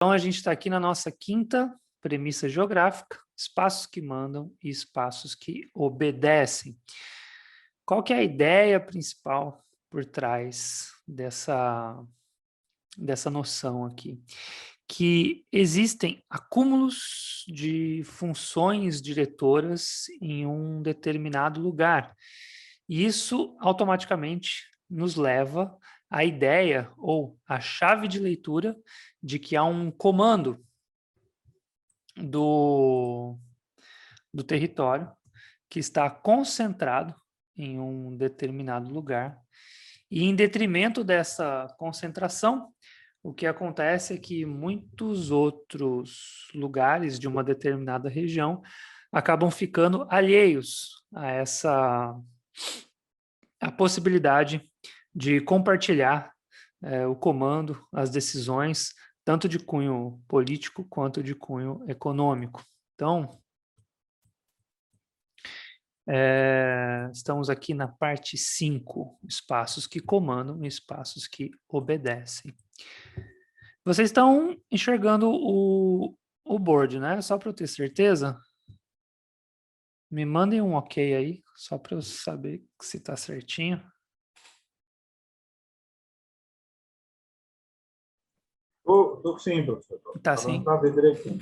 Então, a gente está aqui na nossa quinta premissa geográfica, espaços que mandam e espaços que obedecem. Qual que é a ideia principal por trás dessa noção aqui? Que existem acúmulos de funções diretoras em um determinado lugar. E isso automaticamente nos leva à ideia ou à chave de leitura de que há um comando do território que está concentrado em um determinado lugar. E em detrimento dessa concentração, o que acontece é que muitos outros lugares de uma determinada região acabam ficando alheios a possibilidade de compartilhar o comando, as decisões, tanto de cunho político quanto de cunho econômico. Então, estamos aqui na parte 5, espaços que comandam e espaços que obedecem. Vocês estão enxergando o board, né? Só para eu ter certeza. Me mandem um ok aí, só para eu saber se está certinho. Tô sim, professor. Tá sim? Para ver direitinho.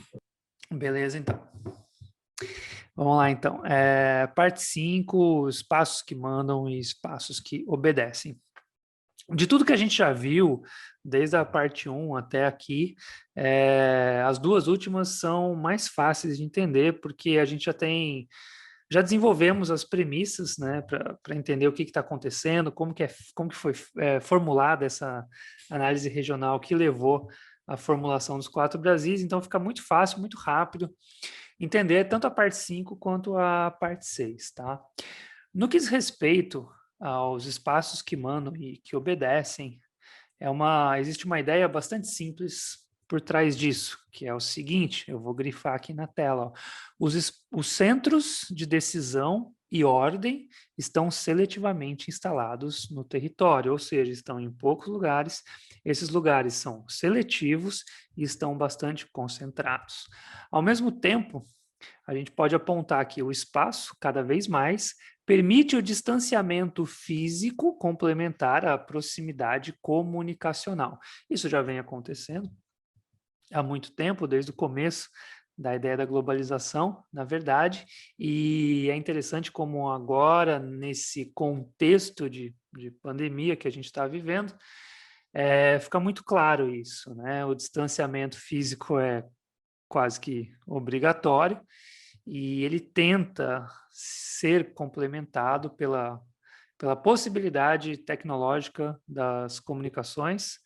Beleza, então. Vamos lá, então. Parte 5, espaços que mandam e espaços que obedecem. De tudo que a gente já viu, desde a parte 1 até aqui, as duas últimas são mais fáceis de entender, porque a gente já desenvolvemos as premissas, né, para entender o que está acontecendo, como que foi formulada essa análise regional que levou à formulação dos 4 Brasis, então fica muito fácil, muito rápido entender tanto a parte 5 quanto a parte 6, tá? No que diz respeito aos espaços que mandam e que obedecem, existe uma ideia bastante simples por trás disso, que é o seguinte, eu vou grifar aqui na tela, ó. Os centros de decisão e ordem estão seletivamente instalados no território, ou seja, estão em poucos lugares, esses lugares são seletivos e estão bastante concentrados. Ao mesmo tempo, a gente pode apontar que o espaço, cada vez mais, permite o distanciamento físico complementar à proximidade comunicacional. Isso já vem acontecendo há muito tempo, desde o começo da ideia da globalização, na verdade, e é interessante como agora, nesse contexto de pandemia que a gente está vivendo, fica muito claro isso, né? O distanciamento físico é quase que obrigatório, e ele tenta ser complementado pela possibilidade tecnológica das comunicações,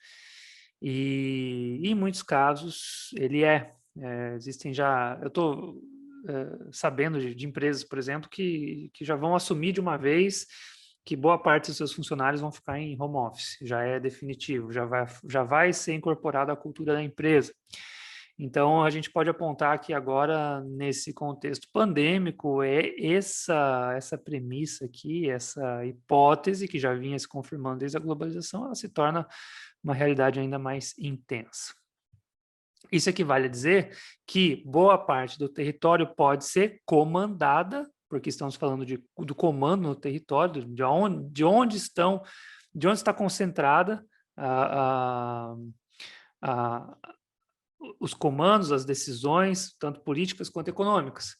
e em muitos casos ele existem já, eu estou sabendo de empresas, por exemplo, que já vão assumir de uma vez que boa parte dos seus funcionários vão ficar em home office, já é definitivo, já vai ser incorporado à cultura da empresa. Então, a gente pode apontar que agora, nesse contexto pandêmico, essa premissa aqui, essa hipótese que já vinha se confirmando desde a globalização, ela se torna uma realidade ainda mais intensa. Isso equivale a dizer que boa parte do território pode ser comandada, porque estamos falando do comando no território, de onde está concentrada a os comandos, as decisões, tanto políticas quanto econômicas.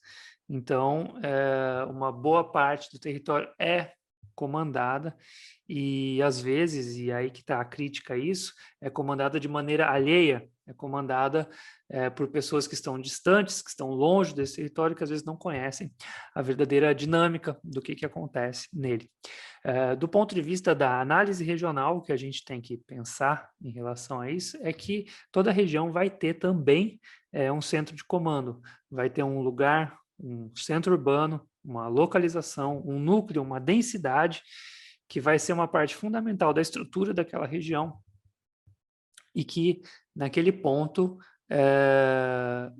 Então, uma boa parte do território é comandada e, às vezes, e aí que está a crítica a isso, é comandada de maneira alheia, é comandada por pessoas que estão distantes, que estão longe desse território, que às vezes não conhecem a verdadeira dinâmica do que acontece nele. Do ponto de vista da análise regional, o que a gente tem que pensar em relação a isso é que toda região vai ter também um centro de comando, vai ter um lugar, um centro urbano, uma localização, um núcleo, uma densidade, que vai ser uma parte fundamental da estrutura daquela região e que, naquele ponto,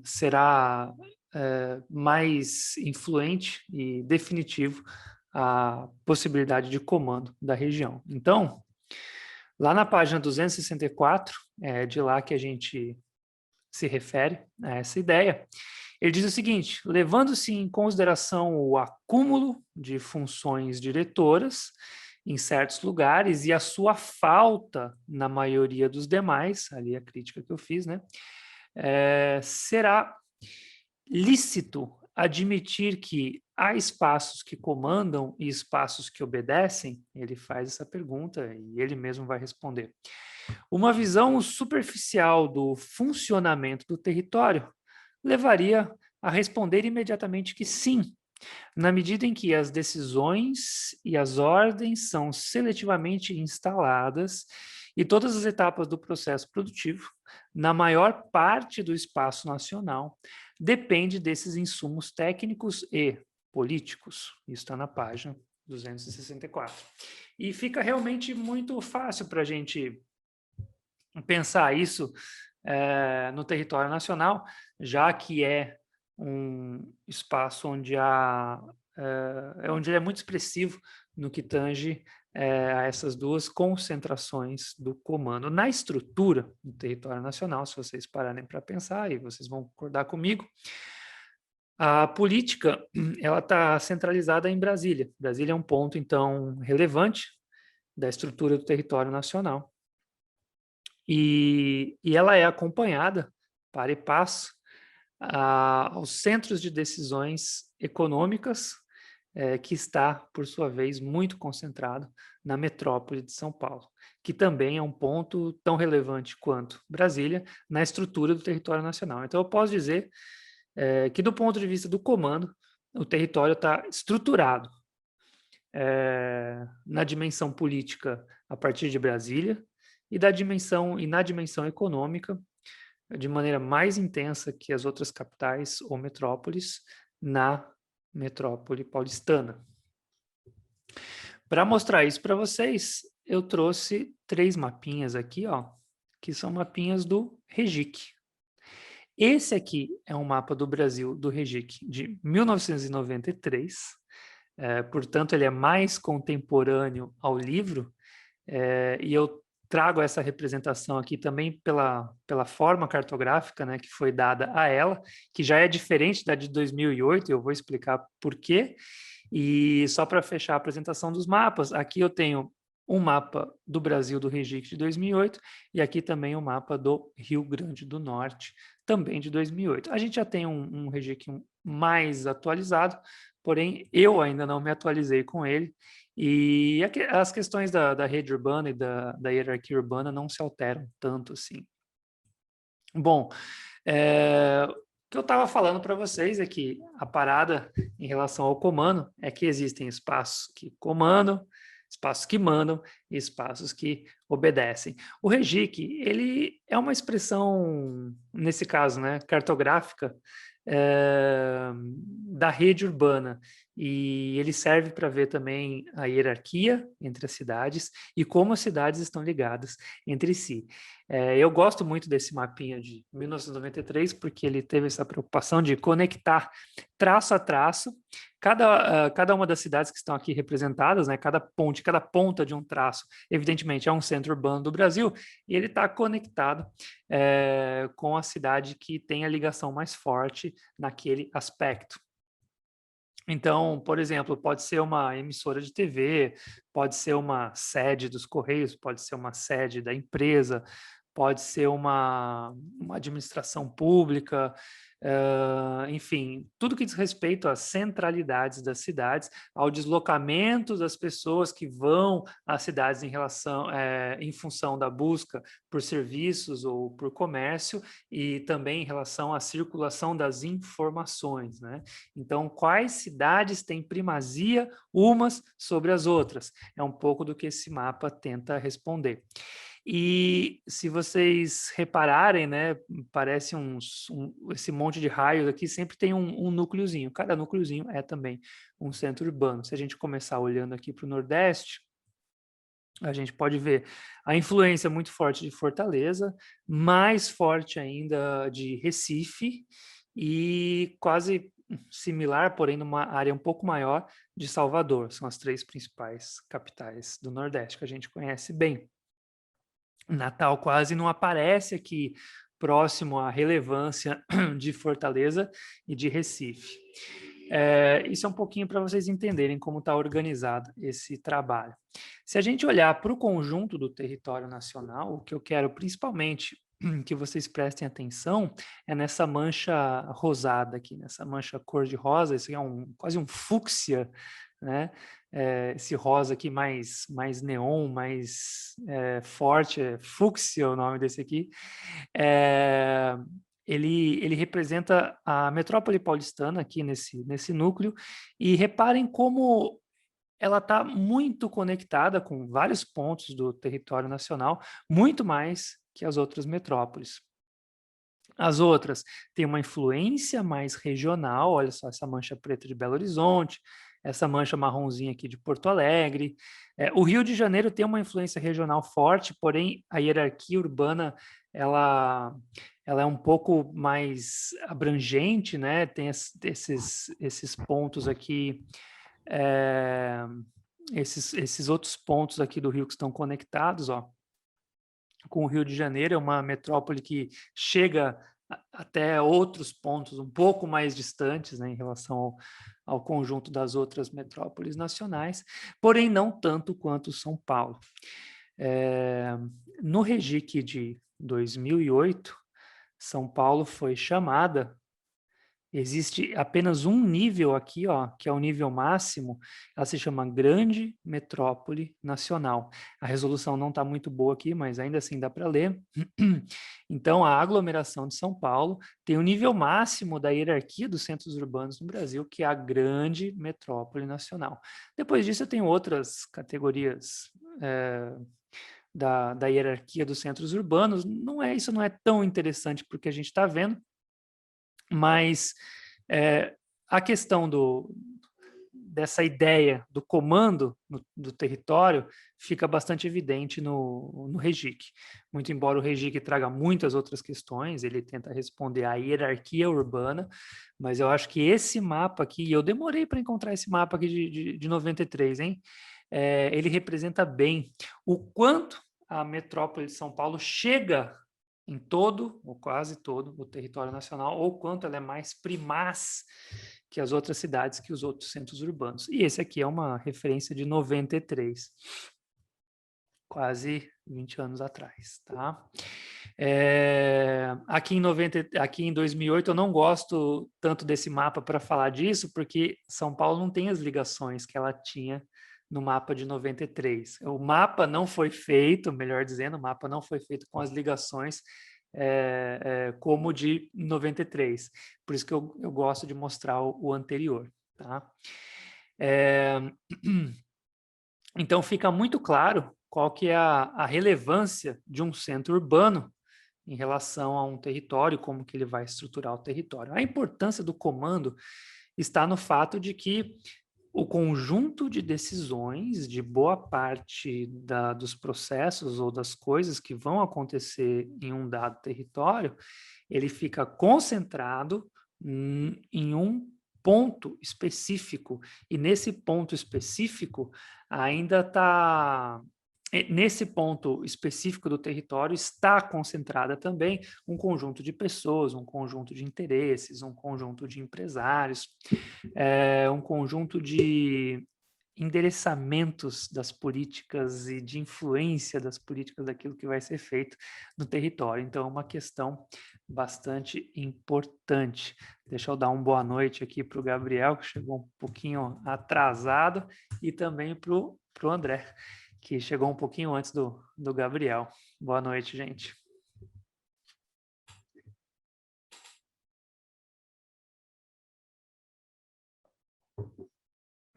será mais influente e definitivo a possibilidade de comando da região. Então, lá na página 264, é de lá que a gente se refere a essa ideia. Ele diz o seguinte: levando-se em consideração o acúmulo de funções diretoras em certos lugares e a sua falta na maioria dos demais, ali a crítica que eu fiz, né? Será lícito admitir que há espaços que comandam e espaços que obedecem? Ele faz essa pergunta e ele mesmo vai responder. Uma visão superficial do funcionamento do território levaria a responder imediatamente que sim, na medida em que as decisões e as ordens são seletivamente instaladas e todas as etapas do processo produtivo, na maior parte do espaço nacional, depende desses insumos técnicos e políticos. Isso está na página 264. E fica realmente muito fácil para a gente pensar isso no território nacional, já que é um espaço onde onde ele é muito expressivo no que tange a essas duas concentrações do comando. Na estrutura do território nacional, se vocês pararem para pensar, e vocês vão concordar comigo, a política ela está centralizada em Brasília. Brasília é um ponto, então, relevante da estrutura do território nacional. E ela é acompanhada, para e passo, aos centros de decisões econômicas, que está, por sua vez, muito concentrado na metrópole de São Paulo, que também é um ponto tão relevante quanto Brasília na estrutura do território nacional. Então, eu posso dizer que, do ponto de vista do comando, o território está estruturado na dimensão política a partir de Brasília e na dimensão econômica de maneira mais intensa que as outras capitais ou metrópoles na metrópole paulistana. Para mostrar isso para vocês, eu trouxe 3 mapinhas aqui, ó, que são mapinhas do REGIC. Esse aqui é um mapa do Brasil do REGIC de 1993, portanto ele é mais contemporâneo ao livro, e eu trago essa representação aqui também pela forma cartográfica, né, que foi dada a ela, que já é diferente da de 2008, e eu vou explicar por quê. E só para fechar a apresentação dos mapas, aqui eu tenho um mapa do Brasil do REGIC de 2008 e aqui também o mapa do Rio Grande do Norte, também de 2008. A gente já tem um REGIC mais atualizado, porém eu ainda não me atualizei com ele, e as questões da rede urbana e da hierarquia urbana não se alteram tanto assim. Bom, o que eu estava falando para vocês é que a parada em relação ao comando é que existem espaços que comandam, espaços que mandam e espaços que obedecem. O REGIC, ele é uma expressão, nesse caso, né, cartográfica, da rede urbana, e ele serve para ver também a hierarquia entre as cidades e como as cidades estão ligadas entre si. Eu gosto muito desse mapinha de 1993 porque ele teve essa preocupação de conectar traço a traço cada uma das cidades que estão aqui representadas, né, cada ponta de um traço, evidentemente é um centro urbano do Brasil, e ele está conectado com a cidade que tem a ligação mais forte naquele aspecto. Então, por exemplo, pode ser uma emissora de TV, pode ser uma sede dos Correios, pode ser uma sede da empresa, pode ser uma administração pública, enfim, tudo que diz respeito às centralidades das cidades, ao deslocamento das pessoas que vão às cidades em função da busca por serviços ou por comércio, e também em relação à circulação das informações, né? Então, quais cidades têm primazia umas sobre as outras? É um pouco do que esse mapa tenta responder. E se vocês repararem, né, parece esse monte de raios aqui, sempre tem um núcleozinho. Cada núcleozinho é também um centro urbano. Se a gente começar olhando aqui para o Nordeste, a gente pode ver a influência muito forte de Fortaleza, mais forte ainda de Recife e quase similar, porém numa área um pouco maior, de Salvador. São as 3 principais capitais do Nordeste que a gente conhece bem. Natal quase não aparece aqui, próximo à relevância de Fortaleza e de Recife. Isso é um pouquinho para vocês entenderem como está organizado esse trabalho. Se a gente olhar para o conjunto do território nacional, o que eu quero principalmente que vocês prestem atenção é nessa mancha rosada aqui, nessa mancha cor-de-rosa, isso é quase um fúcsia, né? Esse rosa aqui mais neon, mais forte, fúcsia é o nome desse aqui. Ele representa a metrópole paulistana aqui nesse núcleo, e reparem como ela está muito conectada com vários pontos do território nacional, muito mais que as outras metrópoles. As outras têm uma influência mais regional, olha só essa mancha preta de Belo Horizonte, essa mancha marronzinha aqui de Porto Alegre. O Rio de Janeiro tem uma influência regional forte, porém a hierarquia urbana ela é um pouco mais abrangente, né? Tem esses pontos aqui, esses outros pontos aqui do Rio que estão conectados, ó, com o Rio de Janeiro. É uma metrópole que chega até outros pontos um pouco mais distantes, né, em relação ao conjunto das outras metrópoles nacionais, porém não tanto quanto São Paulo. No REGIC de 2008, São Paulo foi chamada. Existe apenas um nível aqui, ó, que é o nível máximo, ela se chama Grande Metrópole Nacional. A resolução não está muito boa aqui, mas ainda assim dá para ler. Então, a aglomeração de São Paulo tem o nível máximo da hierarquia dos centros urbanos no Brasil, que é a Grande Metrópole Nacional. Depois disso, eu tenho outras categorias da hierarquia dos centros urbanos. Isso não é tão interessante porque a gente está vendo, mas a questão dessa ideia do comando do território fica bastante evidente no REGIC. Muito embora o REGIC traga muitas outras questões, ele tenta responder à hierarquia urbana, mas eu acho que esse mapa aqui, e eu demorei para encontrar esse mapa aqui de 93, hein? Ele representa bem o quanto a metrópole de São Paulo chega em todo, ou quase todo, o território nacional, ou quanto ela é mais primaz que as outras cidades, que os outros centros urbanos. E esse aqui é uma referência de 93, quase 20 anos atrás, tá? Aqui em 2008 eu não gosto tanto desse mapa para falar disso, porque São Paulo não tem as ligações que ela tinha no mapa de 93. O mapa não foi feito, melhor dizendo, o mapa não foi feito com as ligações como o de 93. Por isso que eu gosto de mostrar o anterior. Tá? Então fica muito claro qual que é a relevância de um centro urbano em relação a um território, como que ele vai estruturar o território. A importância do comando está no fato de que o conjunto de decisões de boa parte dos processos ou das coisas que vão acontecer em um dado território, ele fica concentrado em um ponto específico, e nesse ponto específico ainda está... Nesse ponto específico do território está concentrada também um conjunto de pessoas, um conjunto de interesses, um conjunto de empresários, um conjunto de endereçamentos das políticas e de influência das políticas daquilo que vai ser feito no território. Então, é uma questão bastante importante. Deixa eu dar uma boa noite aqui para o Gabriel, que chegou um pouquinho atrasado, e também para o André, que chegou um pouquinho antes do Gabriel. Boa noite, gente.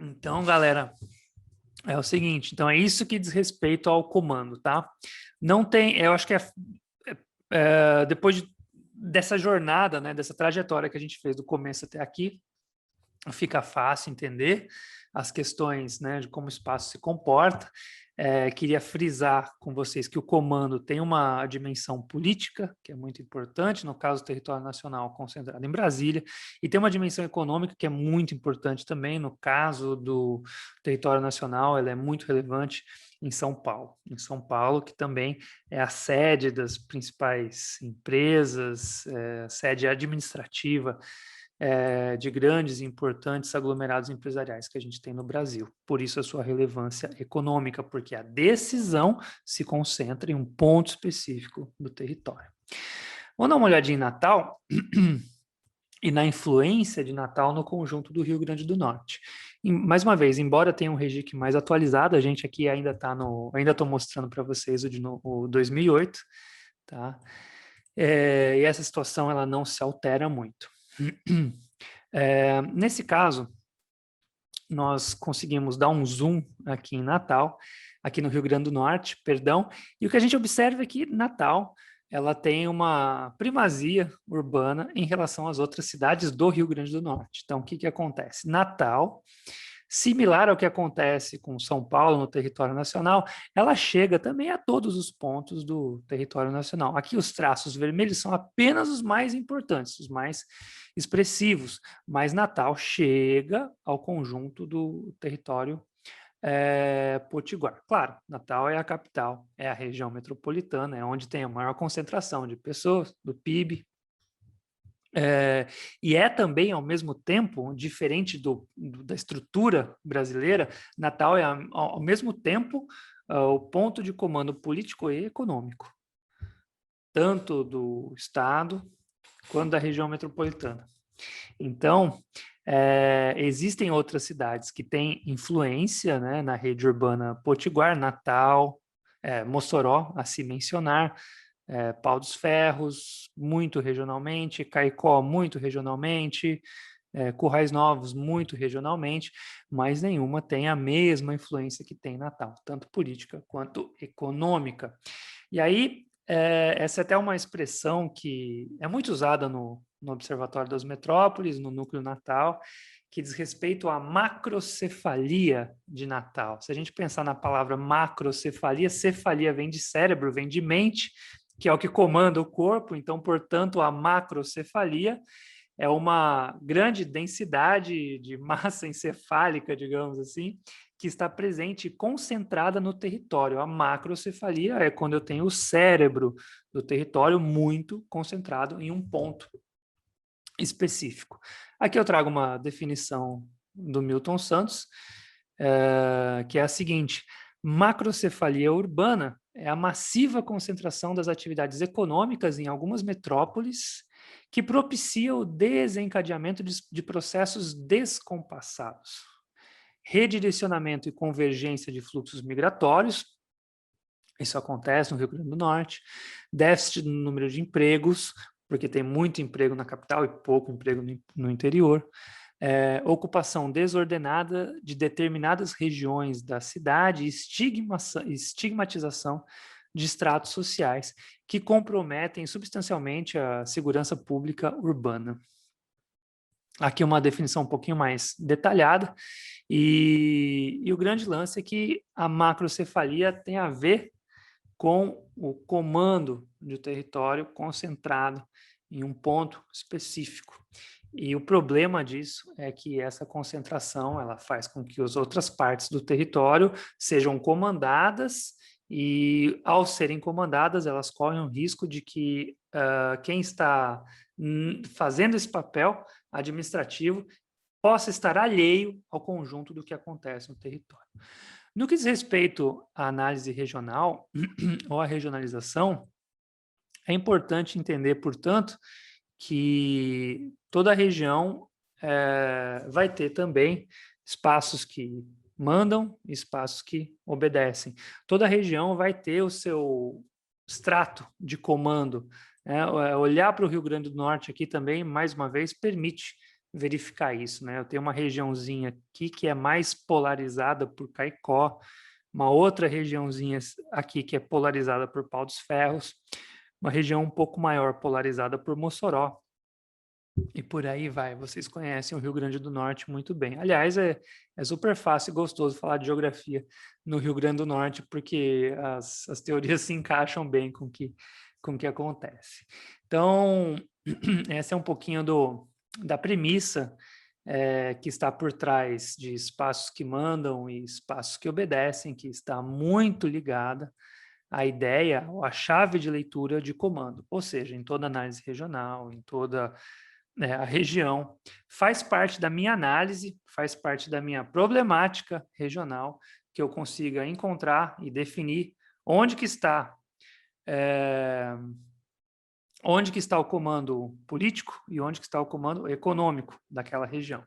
Então, galera, é o seguinte, então é isso que diz respeito ao comando, tá? Não tem, eu acho que depois dessa jornada, né, dessa trajetória que a gente fez do começo até aqui, fica fácil entender as questões, né, de como o espaço se comporta. Queria frisar com vocês que o comando tem uma dimensão política, que é muito importante, no caso do território nacional concentrado em Brasília, e tem uma dimensão econômica que é muito importante também, no caso do território nacional, ela é muito relevante em São Paulo. Em São Paulo, que também é a sede das principais empresas, sede administrativa de grandes e importantes aglomerados empresariais que a gente tem no Brasil. Por isso a sua relevância econômica, porque a decisão se concentra em um ponto específico do território. Vamos dar uma olhadinha em Natal e na influência de Natal no conjunto do Rio Grande do Norte. E, mais uma vez, embora tenha um registro mais atualizado, a gente aqui ainda está ainda estou mostrando para vocês o 2008, tá? E essa situação ela não se altera muito. Nesse caso, nós conseguimos dar um zoom aqui em Natal, aqui no Rio Grande do Norte, perdão, e o que a gente observa é que Natal ela tem uma primazia urbana em relação às outras cidades do Rio Grande do Norte. Então, o que acontece? Natal, similar ao que acontece com São Paulo no território nacional, ela chega também a todos os pontos do território nacional. Aqui os traços vermelhos são apenas os mais importantes, os mais expressivos, mas Natal chega ao conjunto do território potiguar. Claro, Natal é a capital, é a região metropolitana, é onde tem a maior concentração de pessoas, do PIB, e é também, ao mesmo tempo, diferente da estrutura brasileira, Natal é, ao mesmo tempo, o ponto de comando político e econômico, tanto do Estado quanto da região metropolitana. Então, existem outras cidades que têm influência, né, na rede urbana potiguar, Natal, Mossoró, a se mencionar, Pau dos Ferros, muito regionalmente, Caicó, muito regionalmente, Currais Novos, muito regionalmente, mas nenhuma tem a mesma influência que tem Natal, tanto política quanto econômica. E aí, essa é até uma expressão que é muito usada no Observatório das Metrópoles, no Núcleo Natal, que diz respeito à macrocefalia de Natal. Se a gente pensar na palavra macrocefalia, cefalia vem de cérebro, vem de mente, que é o que comanda o corpo, então, portanto, a macrocefalia é uma grande densidade de massa encefálica, digamos assim, que está presente e concentrada no território. A macrocefalia é quando eu tenho o cérebro do território muito concentrado em um ponto específico. Aqui eu trago uma definição do Milton Santos, que é a seguinte: macrocefalia urbana é a massiva concentração das atividades econômicas em algumas metrópoles que propicia o desencadeamento de processos descompassados, redirecionamento e convergência de fluxos migratórios, isso acontece no Rio Grande do Norte, déficit no número de empregos, porque tem muito emprego na capital e pouco emprego no interior, ocupação desordenada de determinadas regiões da cidade, estigmatização de estratos sociais que comprometem substancialmente a segurança pública urbana. Aqui uma definição um pouquinho mais detalhada, e o grande lance é que a macrocefalia tem a ver com o comando do território concentrado em um ponto específico. E o problema disso é que essa concentração ela faz com que as outras partes do território sejam comandadas e, ao serem comandadas, elas correm o risco de que quem está fazendo esse papel administrativo possa estar alheio ao conjunto do que acontece no território. No que diz respeito à análise regional ou à regionalização, é importante entender, portanto, que toda região vai ter também espaços que mandam e espaços que obedecem. Toda região vai ter o seu extrato de comando. Olhar para o Rio Grande do Norte aqui também, mais uma vez, permite verificar isso, né? Eu tenho uma regiãozinha aqui que é mais polarizada por Caicó, uma outra regiãozinha aqui que é polarizada por Pau dos Ferros, uma região um pouco maior polarizada por Mossoró, E por aí vai. Vocês conhecem o Rio Grande do Norte muito bem. Aliás, é super fácil e gostoso falar de geografia no Rio Grande do Norte, porque as teorias se encaixam bem com o que acontece. Então, essa é um pouquinho da premissa que está por trás de espaços que mandam e espaços que obedecem, que está muito ligada à ideia, ou à chave de leitura de comando, ou seja, em toda análise regional, em toda a região, faz parte da minha análise, faz parte da minha problemática regional, que eu consiga encontrar e definir onde que está onde que está o comando político e onde que está o comando econômico daquela região.